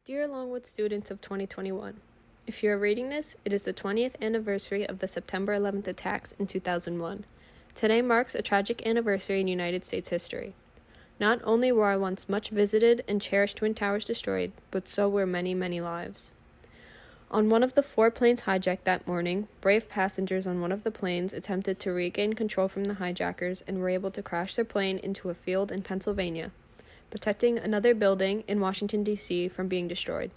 Dear Longwood students of 2021, if you are reading this, it is the 20th anniversary of the September 11th attacks in 2001. Today marks a tragic anniversary in United States history. Not only were our once much visited and cherished Twin Towers destroyed, but so were many, many lives. On one of the 4 planes hijacked that morning, brave passengers on one of the planes attempted to regain control from the hijackers and were able to crash their plane into a field in Pennsylvania, protecting another building in Washington, D.C. from being destroyed.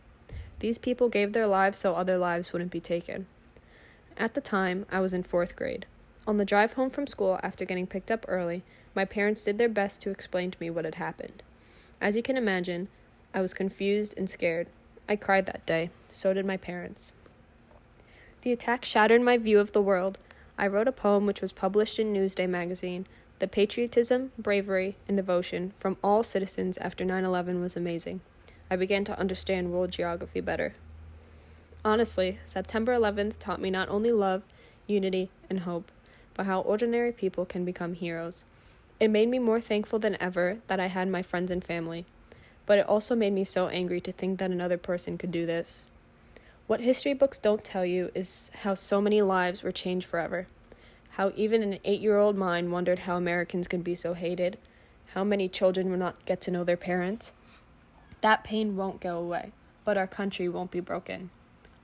These people gave their lives so other lives wouldn't be taken. At the time, I was in 4th grade. On the drive home from school after getting picked up early, my parents did their best to explain to me what had happened. As you can imagine, I was confused and scared. I cried that day. So did my parents. The attack shattered my view of the world. I wrote a poem which was published in Newsday magazine. The patriotism, bravery, and devotion from all citizens after 9/11 was amazing. I began to understand world geography better. Honestly, September 11th taught me not only love, unity, and hope, but how ordinary people can become heroes. It made me more thankful than ever that I had my friends and family, but it also made me so angry to think that another person could do this. What history books don't tell you is how so many lives were changed forever. How even an 8-year-old mind wondered how Americans could be so hated, how many children would not get to know their parents. That pain won't go away, but our country won't be broken.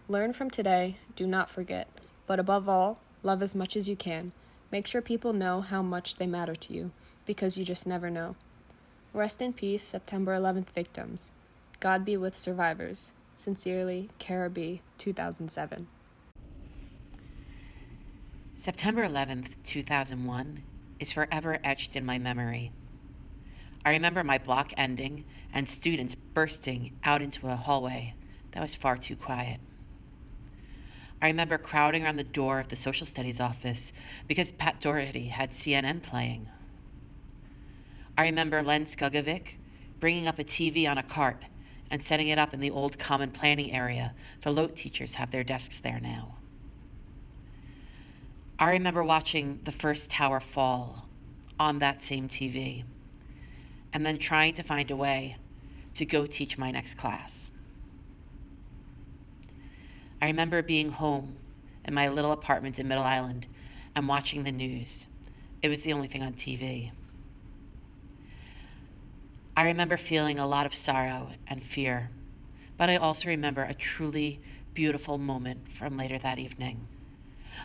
Learn from today, do not forget, but above all, love as much as you can. Make sure people know how much they matter to you, because you just never know. Rest in peace, September 11th victims. God be with survivors. Sincerely, Cara B., 2007. September 11th, 2001 is forever etched in my memory. I remember my block ending and students bursting out into a hallway that was far too quiet. I remember crowding around the door of the social studies office because Pat Doherty had CNN playing. I remember Len Skugovic bringing up a TV on a cart and setting it up in the old common planning area. The LOTE teachers have their desks there now. I remember watching the first tower fall on that same TV, and then trying to find a way to go teach my next class. I remember being home in my little apartment in Middle Island and watching the news. It was the only thing on TV. I remember feeling a lot of sorrow and fear, but I also remember a truly beautiful moment from later that evening.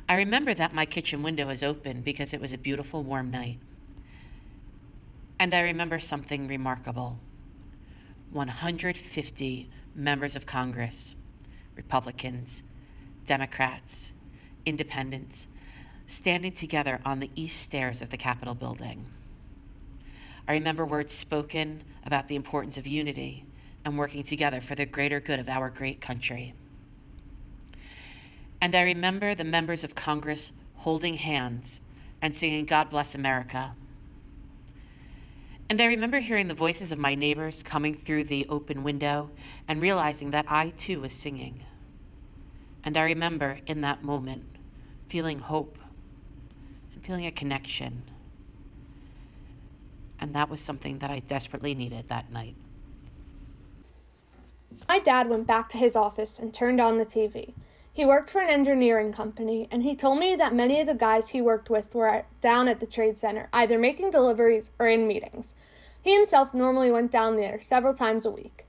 I remember that my kitchen window was open because it was a beautiful warm night. And I remember something remarkable. 150 members of Congress, Republicans, Democrats, Independents, standing together on the east stairs of the Capitol building. I remember words spoken about the importance of unity and working together for the greater good of our great country. And I remember the members of Congress holding hands and singing God Bless America. And I remember hearing the voices of my neighbors coming through the open window and realizing that I too was singing. And I remember in that moment feeling hope and feeling a connection. And that was something that I desperately needed that night. My dad went back to his office and turned on the TV. He worked for an engineering company, and he told me that many of the guys he worked with were down at the trade center, either making deliveries or in meetings. He himself normally went down there several times a week.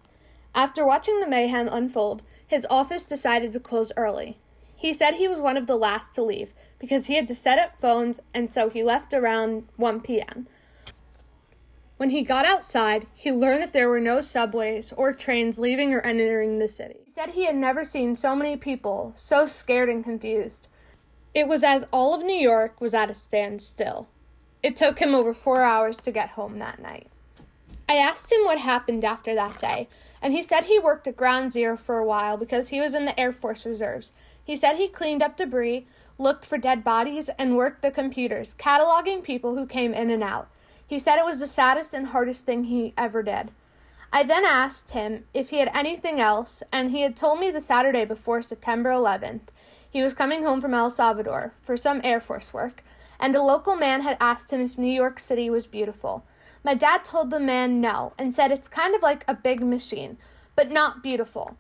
After watching the mayhem unfold, his office decided to close early. He said he was one of the last to leave because he had to set up phones, and so he left around 1 p.m. When he got outside, he learned that there were no subways or trains leaving or entering the city. He said he had never seen so many people so scared and confused. It was as all of New York was at a standstill. It took him over 4 hours to get home that night. I asked him what happened after that day, and he said he worked at Ground Zero for a while because he was in the Air Force Reserves. He said he cleaned up debris, looked for dead bodies, and worked the computers, cataloging people who came in and out. He said it was the saddest and hardest thing he ever did. I then asked him if he had anything else, and he had told me the Saturday before September 11th he was coming home from El Salvador for some Air Force work, and a local man had asked him if New York City was beautiful. My dad told the man no, and said it's kind of like a big machine. but not beautiful.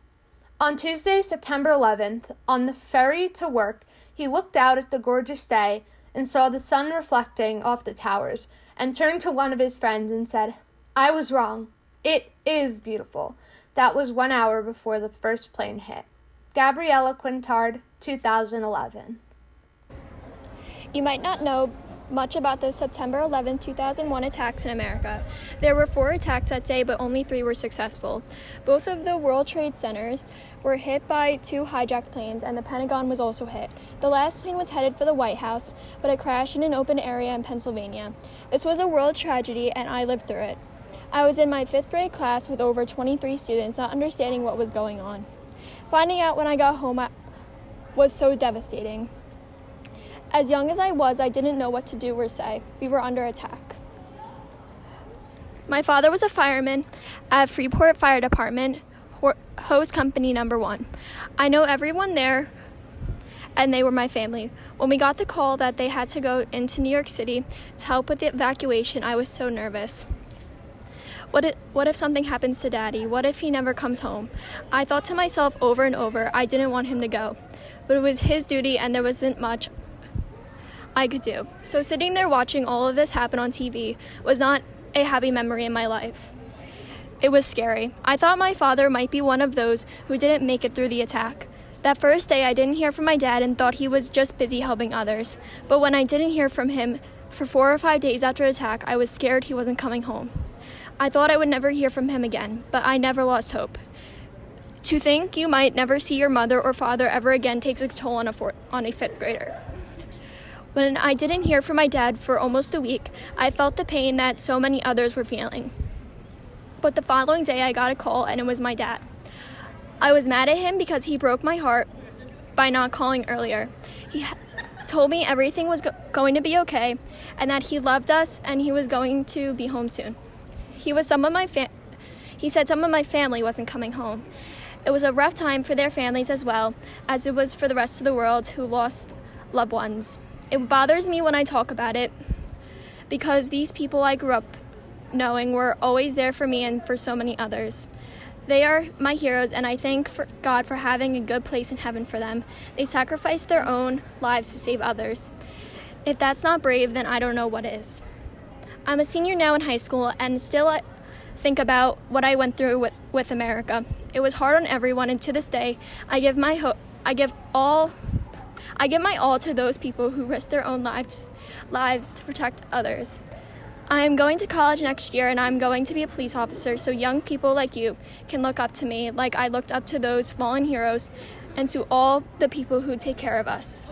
On Tuesday, September 11th, on the ferry to work, he looked out at the gorgeous day and saw the sun reflecting off the towers, and turned to one of his friends and said, "I was wrong. It is beautiful." That was 1 hour before the first plane hit. Gabriella Quintard, 2011. You might not know much about the September 11, 2001 attacks in America. There were 4 attacks that day, but only 3 were successful. Both of the World Trade Centers were hit by 2 hijacked planes, and the Pentagon was also hit. The last plane was headed for the White House, but it crashed in an open area in Pennsylvania. This was a world tragedy, and I lived through it. I was in my 5th grade class with over 23 students, not understanding what was going on. Finding out when I got home was so devastating. As young as I was, I didn't know what to do or say. We were under attack. My father was a fireman at Freeport Fire Department, Hose Company number 1. I know everyone there, and they were my family. When we got the call that they had to go into New York City to help with the evacuation, I was so nervous. What if something happens to Daddy? What if he never comes home? I thought to myself over and over, I didn't want him to go. But it was his duty, and there wasn't much I could do. So sitting there watching all of this happen on TV was not a happy memory in my life. It was scary. I thought my father might be one of those who didn't make it through the attack. That first day, I didn't hear from my dad and thought he was just busy helping others. But when I didn't hear from him for 4 or 5 days after the attack, I was scared he wasn't coming home. I thought I would never hear from him again, but I never lost hope. To think you might never see your mother or father ever again takes a toll on a 5th grader. When I didn't hear from my dad for almost a week, I felt the pain that so many others were feeling. But the following day, I got a call, and it was my dad. I was mad at him because he broke my heart by not calling earlier. He told me everything was going to be okay, and that he loved us, and he was going to be home soon. He said some of my family wasn't coming home. It was a rough time for their families as well, as it was for the rest of the world who lost loved ones. It bothers me when I talk about it, because these people I grew up knowing were always there for me and for so many others. They are my heroes, and I thank God for having a good place in heaven for them. They sacrificed their own lives to save others. If that's not brave, then I don't know what is. I'm a senior now in high school, and still think about what I went through with America. It was hard on everyone, and to this day, I give my all to those people who risk their own lives to protect others. I am going to college next year, and I'm going to be a police officer, so young people like you can look up to me like I looked up to those fallen heroes and to all the people who take care of us.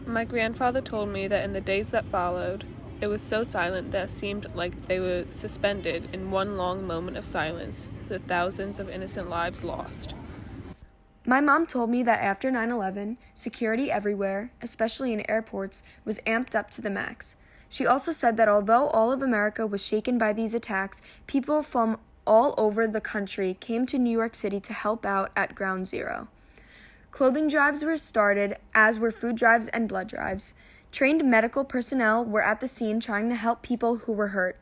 My grandfather told me that in the days that followed, it was so silent that it seemed like they were suspended in one long moment of silence for the thousands of innocent lives lost. My mom told me that after 9/11, security everywhere, especially in airports, was amped up to the max. She also said that although all of America was shaken by these attacks, people from all over the country came to New York City to help out at Ground Zero. Clothing drives were started, as were food drives and blood drives. Trained medical personnel were at the scene trying to help people who were hurt.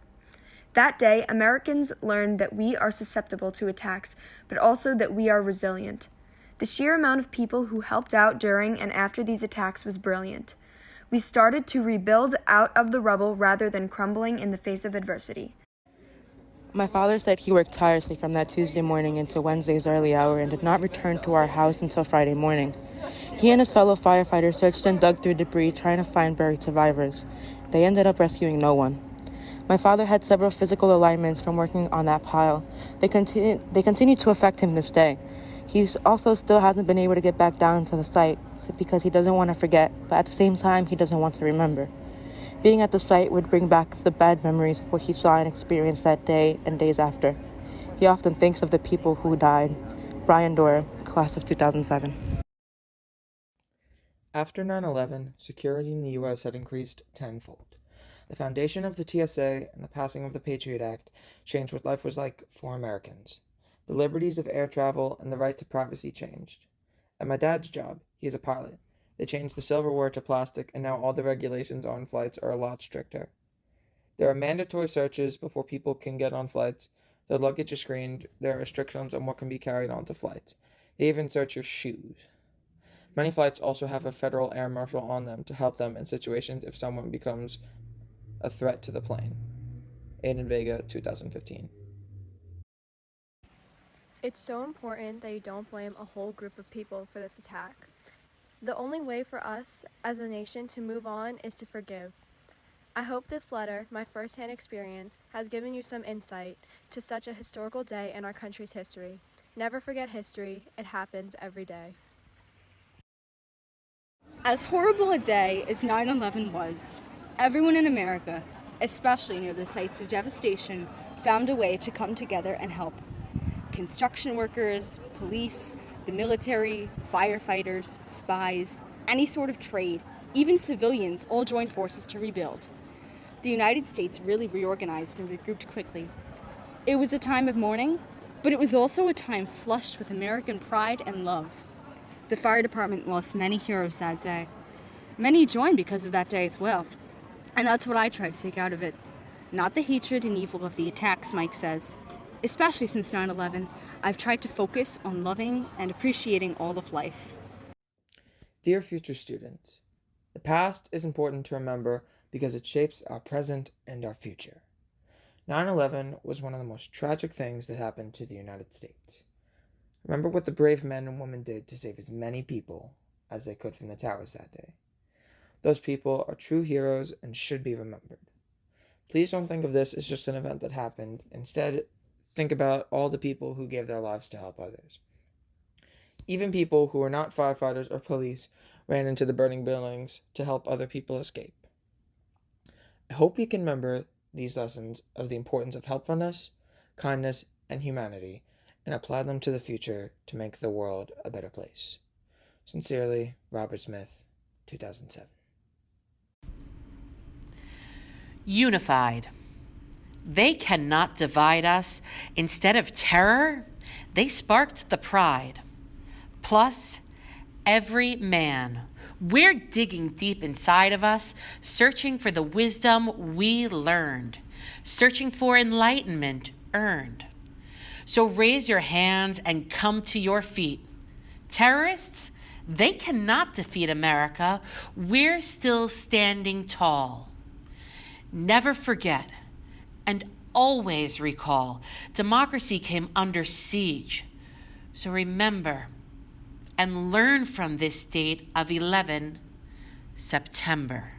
That day, Americans learned that we are susceptible to attacks, but also that we are resilient. The sheer amount of people who helped out during and after these attacks was brilliant. We started to rebuild out of the rubble rather than crumbling in the face of adversity. My father said he worked tirelessly from that Tuesday morning into Wednesday's early hour and did not return to our house until Friday morning. He and his fellow firefighters searched and dug through debris trying to find buried survivors. They ended up rescuing no one. My father had several physical alignments from working on that pile. They continue to affect him this day. He also still hasn't been able to get back down to the site because he doesn't want to forget, but at the same time, he doesn't want to remember. Being at the site would bring back the bad memories of what he saw and experienced that day and days after. He often thinks of the people who died. Brian Dorre, class of 2007. After 9/11, security in the U.S. had increased tenfold. The foundation of the TSA and the passing of the Patriot Act changed what life was like for Americans. The liberties of air travel and the right to privacy changed. At my dad's job, he is a pilot. They changed the silverware to plastic, and now all the regulations on flights are a lot stricter. There are mandatory searches before people can get on flights. Their luggage is screened. There are restrictions on what can be carried onto flights. They even search your shoes. Many flights also have a federal air marshal on them to help them in situations if someone becomes a threat to the plane. Aiden, Vega, 2015. It's so important that you don't blame a whole group of people for this attack. The only way for us as a nation to move on is to forgive. I hope this letter, my first-hand experience, has given you some insight to such a historical day in our country's history. Never forget history. It happens every day. As horrible a day as 9/11 was, everyone in America, especially near the sites of devastation, found a way to come together and help. Construction workers, police, the military, firefighters, spies, any sort of trade, even civilians all joined forces to rebuild. The United States really reorganized and regrouped quickly. It was a time of mourning, but it was also a time flushed with American pride and love. The fire department lost many heroes that day. Many joined because of that day as well. And that's what I tried to take out of it. Not the hatred and evil of the attacks, Mike says. Especially since 9/11, I've tried to focus on loving and appreciating all of life. Dear future students, the past is important to remember because it shapes our present and our future. 9/11 was one of the most tragic things that happened to the United States. Remember what the brave men and women did to save as many people as they could from the towers that day. Those people are true heroes and should be remembered. Please don't think of this as just an event that happened. Instead, think about all the people who gave their lives to help others. Even people who were not firefighters or police ran into the burning buildings to help other people escape. I hope we can remember these lessons of the importance of helpfulness, kindness, and humanity, and apply them to the future to make the world a better place. Sincerely, Robert Smith, 2007. Unified. They cannot divide us. Instead of terror, they sparked the pride. Plus, every man. We're digging deep inside of us, searching for the wisdom we learned, searching for enlightenment earned. So raise your hands and come to your feet. Terrorists, they cannot defeat America. We're still standing tall. Never forget and always recall, democracy came under siege. So remember and learn from this date of 11 September.